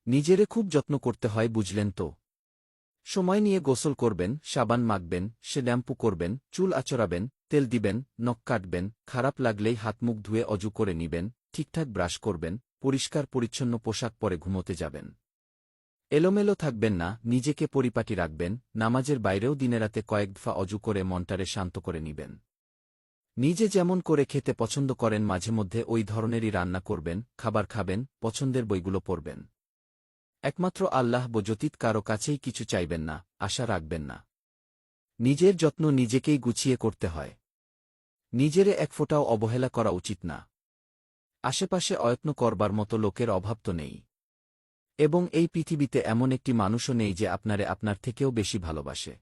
নিজেরে খুব যত্ন করতে হয়, বুঝলেন তো? সময় নিয়ে গোসল করবেন, সাবান মাখবেন, শ্যাম্পু করবেন, চুল আঁচড়াবেন, তেল দিবেন, নখ কাটবেন, খারাপ লাগলেই হাতমুখ ধুয়ে অজু করে নিবেন, ঠিকঠাক ব্রাশ করবেন, পরিষ্কার পরিচ্ছন্ন পোশাক পরে ঘুমোতে যাবেন। এলোমেলো থাকবেন না, নিজেকে পরিপাটি রাখবেন, নামাজের বাইরেও দিনেরাতে কয়েক দফা অজু করে মনটারে শান্ত করে নিবেন। নিজে যেমন করে খেতে পছন্দ করেন মাঝেমধ্যে ওই ধরনেরই রান্না করবেন, খাবার খাবেন, পছন্দের বইগুলো পড়বেন। একমাত্র আল্লাহ ব্যতীত কারো কাছেই কিছু চাইবেন না, আশা রাখবেন না। নিজের যত্ন নিজেকেই গুছিয়ে করতে হয়। নিজেরে এক ফোঁটাও অবহেলা করা উচিত না। আশেপাশে অয়ত্ন করবার মতো লোকের অভাব তো নেই। এবং এই পৃথিবীতে এমন একটি মানুষও নেই যে আপনারে আপনার থেকেও বেশি ভালোবাসে।